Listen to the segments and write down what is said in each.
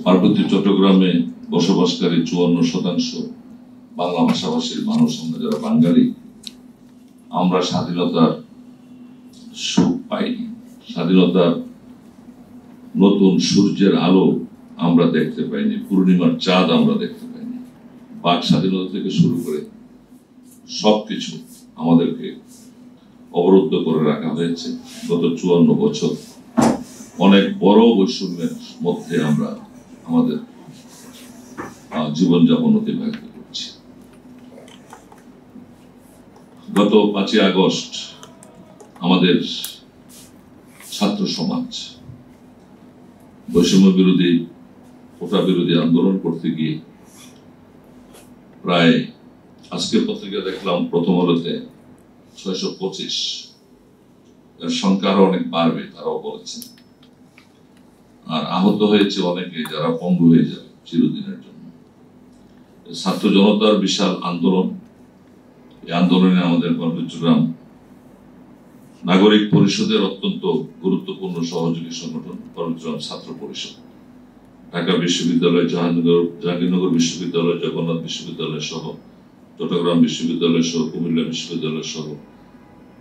পার্বত্য চট্টগ্রামে বসবাসকারী 54% বাংলা ভাষাভাষীর মানুষ আমরা যারা বাঙালি, আমরা স্বাধীনতার সুখ পাইনি। স্বাধীনতার নতুন সূর্যের আলো আমরা দেখতে পাইনি, পূর্ণিমার চাঁদ আমরা দেখতে পাইনি। বাক স্বাধীনতা থেকে শুরু করে সবকিছু আমাদেরকে অবরুদ্ধ করে রাখা হয়েছে। গত 54 বছর অনেক বড় বৈষম্যের মধ্যে আমরা আমাদের জীবনযাপন অতিবাহিত করছি। গত 5ই আগস্ট আমাদের ছাত্র সমাজ বৈষম্য বিরোধী, কোটা বিরোধী আন্দোলন করতে গিয়ে প্রায়, আজকের পত্রিকা দেখলাম প্রথম আলোতে 625, এর সংখ্যা আরো অনেক বাড়বে তারাও বলেছেন। আর আহত হয়েছে অনেকে, যারা পঙ্গু হয়ে যাবে চিরদিনের জন্য। ছাত্র জনতার বিশাল আন্দোলন, এই আন্দোলনে আমাদের চট্টগ্রাম নাগরিক পরিষদের অত্যন্ত গুরুত্বপূর্ণ সহযোগী সংগঠন চট্টগ্রাম ছাত্র পরিষদ, ঢাকা বিশ্ববিদ্যালয়, জাহাঙ্গীরনগর বিশ্ববিদ্যালয়, জগন্নাথ বিশ্ববিদ্যালয় সহ, চট্টগ্রাম বিশ্ববিদ্যালয় সহ, কুমিল্লা বিশ্ববিদ্যালয় সহ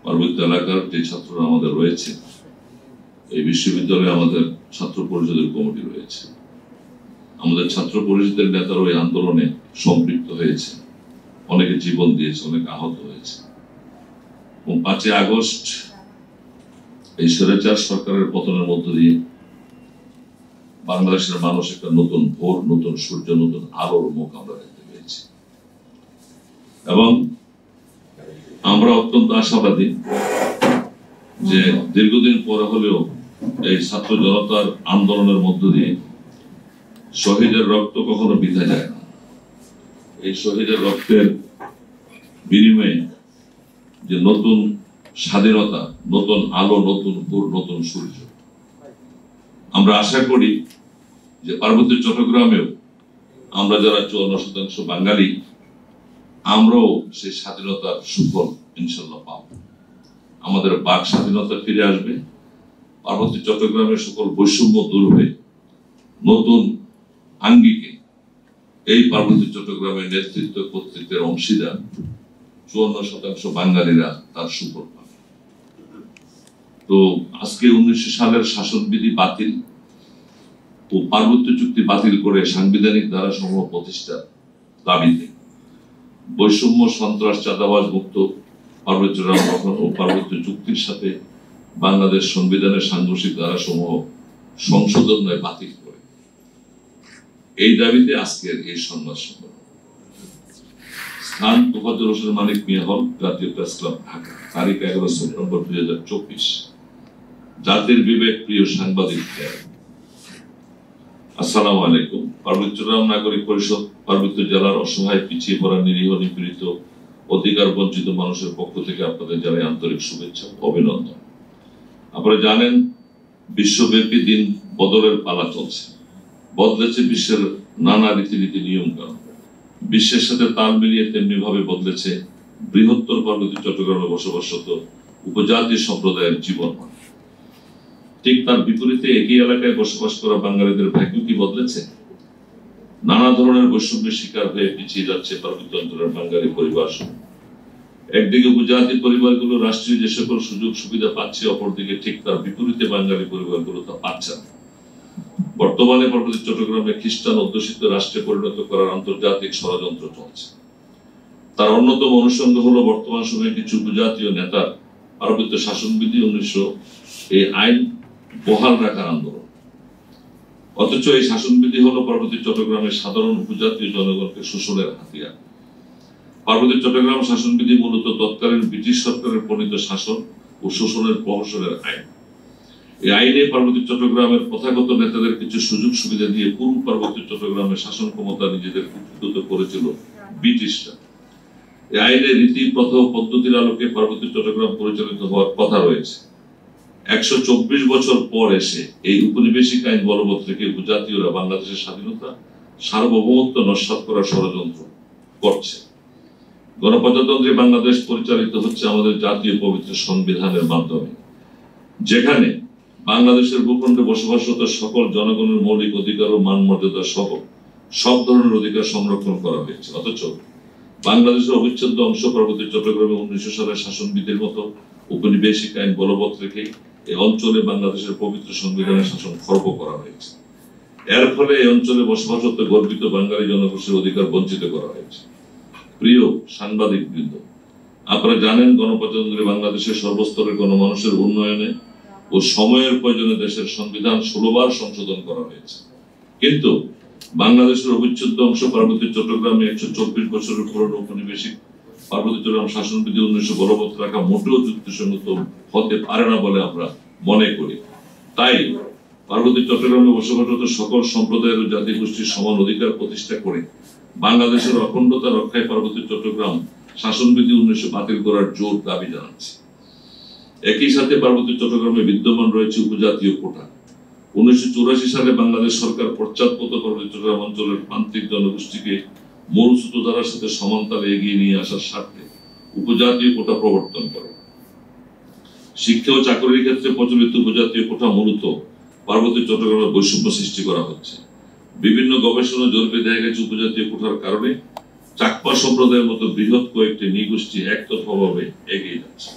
পার্বত্য এলাকার যে ছাত্ররা আমাদের রয়েছে, এই বিশ্ববিদ্যালয়ে আমাদের ছাত্র পরিষদের কমিটি রয়েছে। আমাদের ছাত্র পরিষদের নেতারা ওই আন্দোলনে সম্পৃক্ত হয়েছে, অনেকে জীবন দিয়েছে, অনেক আহত হয়েছে। এবং 5ই আগস্ট এই স্বৈরাচার সরকারের পতনের মধ্য দিয়ে বাংলাদেশের মানুষ একটা নতুন ভোর, নতুন সূর্য, নতুন আলোর মুখ আমরা দেখতে পেয়েছি। এবং আমরা অত্যন্ত আশাবাদী যে দীর্ঘদিন পরে হলেও এই ছাত্র জনতার আন্দোলনের মধ্য দিয়ে শহীদের রক্ত কখনো বৃথা যায় না। এই শহীদের রক্তের বিনিময়ে যে নতুন স্বাধীনতা, নতুন আলো, নতুন ভোর, নতুন সূর্য, আমরা আশা করি যে পার্বত্য চট্টগ্রামেও আমরা যারা 54% বাঙালি, আমরাও সেই স্বাধীনতার সুফল ইনশাল্লাহ পাব। আমাদের বাক স্বাধীনতা ফিরে আসবে, পার্বত্য চট্টগ্রামের সকল বৈষম্য দূর হয়ে নতুন আঙ্গিকে এই পার্বত্য চট্টগ্রামের নেতৃত্ব কর্তৃত্বের অংশীদার 54% বাঙালিরা তার সুফল পাবে। তো আজকে 1900 সালের শাসনবিধি বাতিল ও পার্বত্য চুক্তি বাতিল করে সাংবিধানিক ধারাসমূহ প্রতিষ্ঠার দাবিতে বৈষম্য, সন্ত্রাস, চাঁদাবাজ মুক্ত পার্বত্য গঠন ও পার্বত্য চুক্তির সাথে বাংলাদেশ সংবিধানের সাংঘর্ষিক ধারাসমূহ সংশোধন নয়, বাতিল করে, এই দাবিতে আজকের এই সংবাদ সম্মেলন। স্থান তোফাজ্জল হোসেন মানিক মিয়া হল, জাতীয় প্রেস ক্লাব, ঢাকা। তারিখ 11 সেপ্টেম্বর 2024। জাতির বিবেক, প্রিয় সাংবাদিক। আসসালামু আলাইকুম। পার্বত্য নাগরিক পরিষদ পার্বত্য জেলার অসহায়, পিছিয়ে পড়া, নিরীহ, নিপীড়িত, অধিকার বঞ্চিত মানুষের পক্ষ থেকে আপনাদের জানাই আন্তরিক শুভেচ্ছা, অভিনন্দন। আপনারা জানেন, বিশ্বব্যাপী দিন বদলের পালা চলছে। বদলেছে বিশ্বের নানা রীতিনীতি, নিয়ম কানুন। বিশ্বের সাথে তাল মিলিয়ে তেমনি ভাবে বদলেছে বৃহত্তর পার্বত্য চট্টগ্রামে বসবাসরত উপজাতীয় সম্প্রদায়ের জীবনমান। ঠিক তার বিপরীতে একই এলাকায় বসবাস করা বাঙালিদের ভাগ্য কি বদলেছে? নানা ধরনের বৈষম্যের শিকার হয়ে পিছিয়ে যাচ্ছে পার্বত্য অঞ্চলের বাঙালি পরিবার। একদিকে উপজাতি পরিবারগুলো রাষ্ট্রীয় যে সকল সুযোগ সুবিধা পাচ্ছে, অপরদিকে ঠিক তার বিপরীতে বাঙালি পরিবারগুলো তা পাচ্ছে না। বর্তমানে পার্বত্য চট্টগ্রামে খ্রিস্টান অধ্যুষিত রাষ্ট্রে পরিণত করার আন্তর্জাতিক ষড়যন্ত্র চলছে। তার অন্যতম অনুষঙ্গ হলো বর্তমান সময়ে কিছু উপজাতীয় নেতার পার্বত্য শাসনবিধি 1900 এই আইন বহাল রাখার আন্দোলন। অথচ এই শাসনবিধি হলো পার্বত্য চট্টগ্রামের সাধারণ উপজাতীয় জনগণকে শোষণের হাতিয়ার। পার্বত্য চট্টগ্রাম শাসনবিধি মূলত তৎকালীন ব্রিটিশ সরকারের প্রণীত শাসন ও শোষণের প্রহসনের আইন। এই আইনে পার্বত্য চট্টগ্রামের প্রথাগত নেতাদের কিছু সুযোগ সুবিধা দিয়ে পুরো পার্বত্য চট্টগ্রামের শাসন ক্ষমতা নিজেদের কুক্ষিগত করেছিল ব্রিটিশরা। এই আইনের রীতি, প্রথা ও পদ্ধতির আলোকে পার্বত্য চট্টগ্রাম পরিচালিত হওয়ার কথা রয়েছে। 124 বছর পর এসে এই উপনিবেশিক আইন বলবৎ রেখে উপজাতীয়রা বাংলাদেশের স্বাধীনতা, সার্বভৌমত্ব নস্যাৎ করার ষড়যন্ত্র করছে। গণপ্রজাতন্ত্রী বাংলাদেশ পরিচালিত হচ্ছে আমাদের জাতীয় পবিত্র সংবিধানের মাধ্যমে, যেখানে বাংলাদেশের ভূখণ্ডে বসবাসরত সকল জনগণের মৌলিক অধিকার ও মান মর্যাদা সহ সব ধরনের অধিকার সংরক্ষণ করা হয়েছে। অথচ বাংলাদেশের অবিচ্ছেদ্য অংশ পার্বত্য চট্টগ্রামে 1900 সালের শাসনবিধির মতো উপনিবেশিক আইন বলবৎ রেখে এই অঞ্চলে বাংলাদেশের পবিত্র সংবিধানের শাসন খর্ব করা হয়েছে। এর ফলে এই অঞ্চলে বসবাসরত গর্বিত বাঙালি জনগোষ্ঠীর অধিকার বঞ্চিত করা হয়েছে। প্রিয় সাংবাদিক বৃন্দ, আপনারা জানেন গণপ্রজাতন্ত্রী বাংলাদেশের সর্বস্তরের গণমানুষের উন্নয়নে ও সময়ের প্রয়োজনে দেশের সংবিধান 16 বার সংশোধন করা হয়েছে, কিন্তু বাংলাদেশের অবিচ্ছেদ্য অংশ পার্বত্য চট্টগ্রামে 124 বছরের পুরনো উপনিবেশিক পার্বত্য চট্টগ্রাম শাসনবিধি 1900 বলবৎ রাখা মোটেও যুক্তিসঙ্গত হতে পারে না বলে আমরা মনে করি। তাই পার্বত্য চট্টগ্রামে বসবাসরত সকল সম্প্রদায়ের ও জাতিগোষ্ঠীর সমান অধিকার প্রতিষ্ঠা করে বাংলাদেশের অখণ্ডতা রক্ষায় পার্বত্য চট্টগ্রাম শাসনবিধি 1900 বাতিল করার জোর দাবি জানাচ্ছে। একই সাথে পার্বত্য চট্টগ্রামে বিদ্যমান রয়েছে উপজাতীয় কোটা। 1984 সালে বাংলাদেশ সরকার পশ্চাৎপদ পার্বত্য চট্টগ্রাম অঞ্চলের প্রান্তিক জনগোষ্ঠীকে মূল স্রোতধারার সাথে সমানতালে এগিয়ে নিয়ে আসার স্বার্থে উপজাতীয় কোটা প্রবর্তন করে। শিক্ষা ও চাকরির ক্ষেত্রে প্রচলিত উপজাতীয় কোটা মূলত পার্বত্য চট্টগ্রামে বৈষম্য সৃষ্টি করা হচ্ছে। বিভিন্ন গবেষণা জরিপে দেখা গেছে উপজাতীয় কোটার কারণে চাকমা সম্প্রদায়ের মতো বৃহৎ কয়েকটি নৃগোষ্ঠী একতরফাভাবে এগিয়ে যাচ্ছে।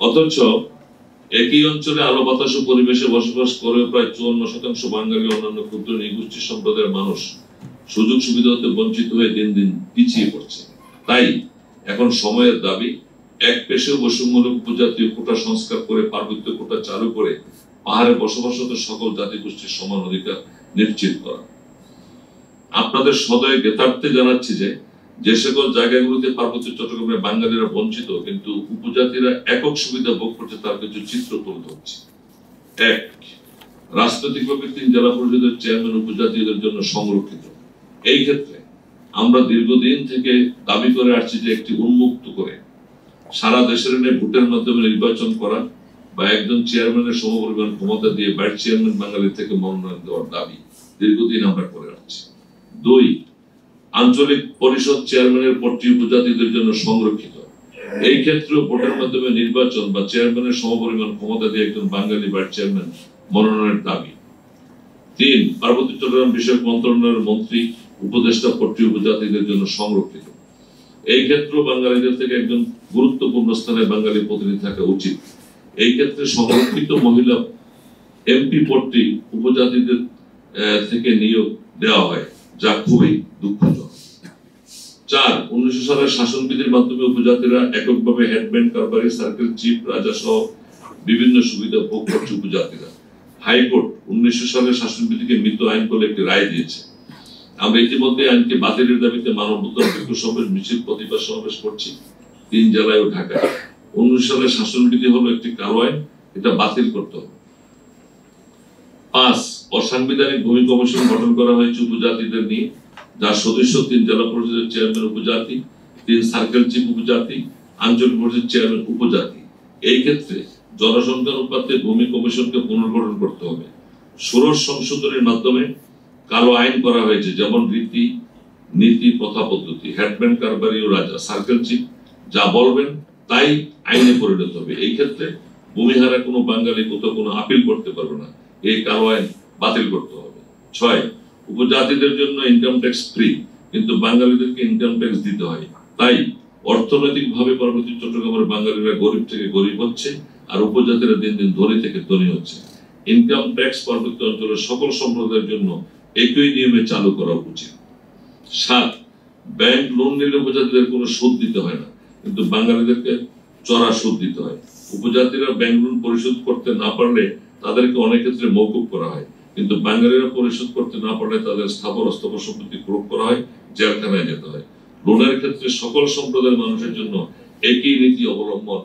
অথচ একই অঞ্চলে আলো বাতাস ও পরিবেশে বসবাস করে প্রায় 54% বাঙালি অন্যান্য ক্ষুদ্র নৃগোষ্ঠী সম্প্রদায়ের মানুষ সুযোগ সুবিধা হতে বঞ্চিত হয়ে দিন দিন পিছিয়ে পড়ছে। তাই এখন সময়ের দাবি এক পেশে বৈষম্যমূলক উপজাতীয় কোটা সংস্কার করে পার্বত্য কোটা চালু করে পাহাড়ে বসবাসরত সকল জাতিগোষ্ঠীর সমান অধিকার নিশ্চিত করা। আপনাদের সদয় জ্ঞাতার্থে জানাচ্ছি যে সকল জায়গাগুলোতে পার্বত্য চট্টগ্রামে বাঙালিরা বঞ্চিত কিন্তু উপজাতিরা একক সুবিধা ভোগ করছে তার কিছু চিত্র তুলে ধরছি। 1, রাজনৈতিকভাবে 3 জেলা পরিষদের চেয়ারম্যান উপজাতিদের জন্য সংরক্ষিত। এই ক্ষেত্রে আমরা দীর্ঘদিন থেকে দাবি করে আসছি যে একটি উন্মুক্ত করে সারা দেশের ভোটের মাধ্যমে নির্বাচন করা বা একজন চেয়ারম্যানের সমপরিমাণ ক্ষমতা দিয়ে ভাইস চেয়ারম্যান বাঙালি থেকে মনোনয়ন দেওয়ার দাবি দীর্ঘদিন আমরা করে আসছি। 2, আঞ্চলিক পরিষদ চেয়ারম্যানের পদটি উপজাতিদের জন্য সংরক্ষিত। এই ক্ষেত্রে ভোটের মাধ্যমে নির্বাচন বা চেয়ারম্যানের সমপরিমাণ ক্ষমতা দিয়ে একজন বাঙালি ভাইস চেয়ারম্যান মনোনয়নের দাবি। 3, পার্বত্য চট্টগ্রাম বিষয়ক মন্ত্রণালয়ের মন্ত্রী উপদেষ্টা পদটি উপজাতিদের জন্য সংরক্ষিত। এই ক্ষেত্রে বাঙালিদের থেকে একজন গুরুত্বপূর্ণ স্থানে বাঙালি প্রতিনিধি থাকা উচিত। এই ক্ষেত্রে সংরক্ষিত মহিলা এমপি পদটি উপজাতিদের থেকে নিয়োগ দেওয়া হয়, যা খুবই দুঃখজনক। 4, 1900 সালের শাসনবিধির মাধ্যমে উপজাতিরা এককভাবে হেডব্যান্ড কারবারি, সার্কেল চিফ, রাজা সহ বিভিন্ন সুবিধা ভোগ করছে উপজাতিরা। হাইকোর্ট 1900 সালের শাসনবিধিকে মৃত আইন বলে একটি রায় দিয়েছে। আমরা ইতিমধ্যে আইনকে বাতিলের দাবিতে মানববন্ধন, বিক্ষোভ সমাবেশ, মিছিল, প্রতিবাদ সমাবেশ করছি 3 জেলায় ও ঢাকায়। 1900 সালের শাসনবিধি হলো একটি কালো আইন, এটা বাতিল করতে হবে। 5, অসাংবিধানিক ভূমি কমিশন গঠন করা হয়েছে উপজাতিদের নিয়ে, যার সদস্য 3 জেলা পরিষদের চেয়ারম্যান উপজাতি, 3 সার্কেল চিফ উপজাতি, আঞ্চলিক পরিষদ চেয়ারম্যান উপজাতি। এই ক্ষেত্রে জনসংখ্যা অনুপাতে ভূমি কমিশনকে পুনর্গঠন করতে হবে। ষোড়শ সংশোধনের মাধ্যমে কালো আইন করা হয়েছে, যেমন রীতি, নীতি, প্রথা, পদ্ধতি। হেডব্যান্ড কারবারি ও রাজা, সার্কেল চিফ যা বলবেন তাই আইনে পরিণত হবে। এই ক্ষেত্রে ভূমিহারা কোনো বাঙালি কোথাও কোনো আপিল করতে পারবে না। এই কালো আইন বাতিল করতে হবে। 6, উপজাতিদের জন্য ইনকাম ট্যাক্স ফ্রি, কিন্তু বাঙালিদেরকে ইনকাম ট্যাক্স দিতে হয়। তাই অর্থনৈতিকভাবে পার্বত্য চট্টগ্রামের বাঙালিরা গরিব থেকে গরিব হচ্ছে আর উপজাতিরা দিন দিন ধনী থেকে ধনী হচ্ছে। ইনকাম ট্যাক্স পার্বত্য অঞ্চলের সকল সম্প্রদায়ের জন্য একই নিয়মে চালু করা উচিত। 7, ব্যাংক লোন নিলে উপজাতিদের কোনো সুদ দিতে হয় না, কিন্তু বাঙালিদেরকে চড়া সুদ দিতে হয়। উপজাতিরা ব্যাংক লোন পরিশোধ করতে না পারলে তাদেরকে অনেক ক্ষেত্রে মওকুফ করা হয়, কিন্তু বাঙালিরা পরিশোধ করতে না পারলে তাদের স্থাবর অস্থাবর সম্পত্তি ক্রোধ করা হয়, জেলখানায় যেতে হয়। লোনের ক্ষেত্রে সকল সম্প্রদায়ের মানুষের জন্য একই নীতি অবলম্বন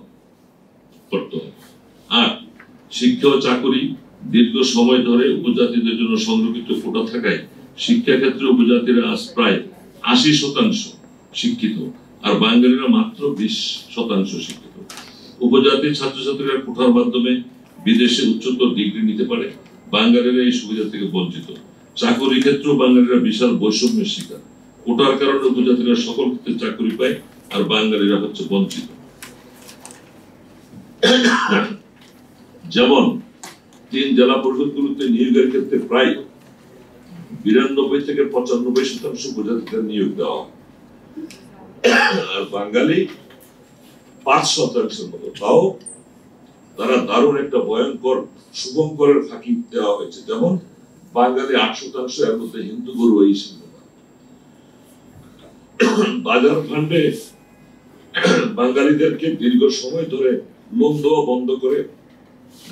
করতে হয়। 8, শিক্ষা ও চাকরি দীর্ঘ সময় ধরে উপজাতিদের জন্য সংরক্ষিত কোটা থাকায় শিক্ষা ক্ষেত্রে উপজাতিরা আজ প্রায় 80% শিক্ষিত আর বাঙালিরা মাত্র 20% শিক্ষিত। উপজাতির ছাত্রছাত্রীরা কোটার মাধ্যমে বিদেশে উচ্চতর ডিগ্রি নিতে পারে, বাঙালিরা এই সুবিধা থেকে বঞ্চিত। চাকরি ক্ষেত্রেও বাঙালিরা বিশাল বৈষম্যের শিকার। কোটার কারণে উপজাতিরা সকল ক্ষেত্রে চাকরি পায়, আর বাঙালিরা হচ্ছে বঞ্চিত। যেমন 3 জেলা পরিষদগুলোতে নিয়োগের ক্ষেত্রে প্রায় 92 থেকে 95% উপজাতিদের নিয়োগ দেওয়া হয়, আর বাঙালি 5% মতো। তাও তারা দারুণ একটা ভয়ঙ্কর শুভঙ্করের ফাঁকি দেওয়া হয়েছে। যেমন বাঙালি 8%, এর মধ্যে হিন্দু গরু এই বাজার ফান্ডে বাঙালিদেরকে দীর্ঘ সময় ধরে লোন দেওয়া বন্ধ করে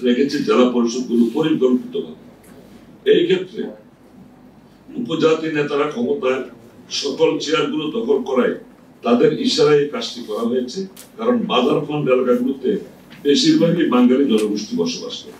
রেখেছে জেলা পরিষদগুলো পরিকল্পিতভাবে। এই ক্ষেত্রে উপজাতি নেতারা ক্ষমতায় সকল চেয়ারগুলো দখল করায় তাদের ইশারায় কাজটি করা হয়েছে, কারণ বাজার ফান্ড এলাকাগুলোতে বেশিরভাগই বাঙালি জনগোষ্ঠী বসবাস করে।